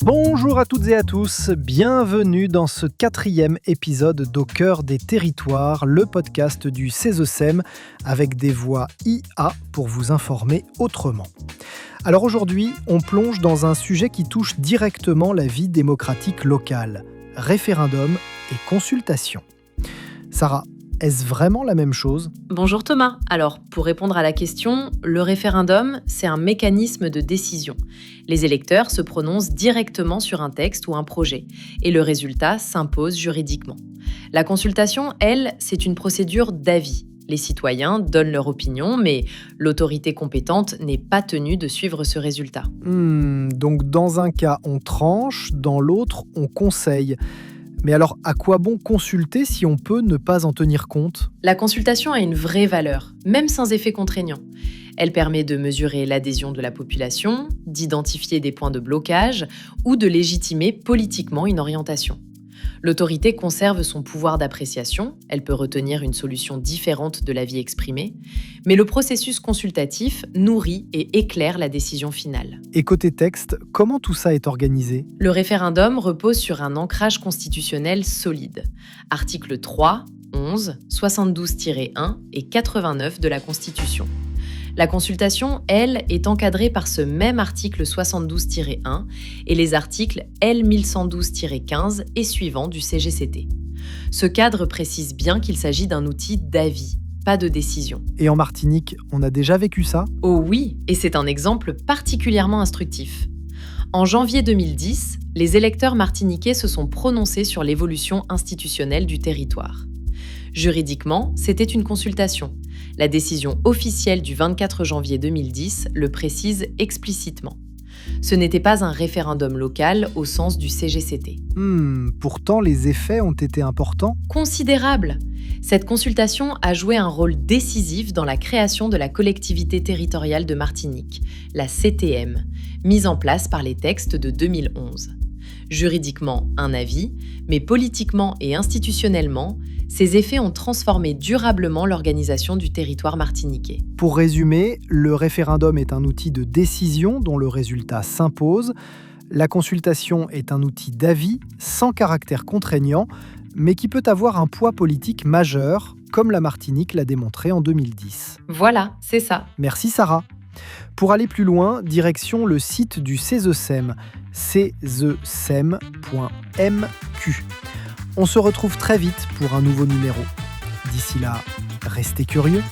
Bonjour à toutes et à tous, bienvenue dans ce 4e épisode d'Au cœur des territoires, le podcast du CESECEM avec des voix IA pour vous informer autrement. Alors aujourd'hui, on plonge dans un sujet qui touche directement la vie démocratique locale, référendum et consultation. Sarah, est-ce vraiment la même chose ? Bonjour Thomas. Alors, pour répondre à la question, le référendum, c'est un mécanisme de décision. Les électeurs se prononcent directement sur un texte ou un projet, et le résultat s'impose juridiquement. La consultation, elle, c'est une procédure d'avis. Les citoyens donnent leur opinion, mais l'autorité compétente n'est pas tenue de suivre ce résultat. Donc dans un cas, on tranche, dans l'autre, on conseille. Mais alors, à quoi bon consulter si on peut ne pas en tenir compte ? La consultation a une vraie valeur, même sans effet contraignant. Elle permet de mesurer l'adhésion de la population, d'identifier des points de blocage ou de légitimer politiquement une orientation. L'autorité conserve son pouvoir d'appréciation, elle peut retenir une solution différente de l'avis exprimé, mais le processus consultatif nourrit et éclaire la décision finale. Et côté texte, comment tout ça est organisé ? Le référendum repose sur un ancrage constitutionnel solide. Articles 3, 11, 72-1 et 89 de la Constitution. La consultation, elle, est encadrée par ce même article 72-1 et les articles L1112-15 et suivants du CGCT. Ce cadre précise bien qu'il s'agit d'un outil d'avis, pas de décision. Et en Martinique, on a déjà vécu ça ? Oh oui, et c'est un exemple particulièrement instructif. En janvier 2010, les électeurs martiniquais se sont prononcés sur l'évolution institutionnelle du territoire. Juridiquement, c'était une consultation. La décision officielle du 24 janvier 2010 le précise explicitement. Ce n'était pas un référendum local au sens du CGCT. Pourtant, les effets ont été importants. Considérable. Cette consultation a joué un rôle décisif dans la création de la collectivité territoriale de Martinique, la CTM, mise en place par les textes de 2011. Juridiquement, un avis, mais politiquement et institutionnellement, ces effets ont transformé durablement l'organisation du territoire martiniquais. Pour résumer, le référendum est un outil de décision dont le résultat s'impose. La consultation est un outil d'avis sans caractère contraignant, mais qui peut avoir un poids politique majeur, comme la Martinique l'a démontré en 2010. Voilà, c'est ça. Merci Sarah. Pour aller plus loin, direction le site du CESECEM, cezecem.mq. On se retrouve très vite pour un nouveau numéro. D'ici là, restez curieux.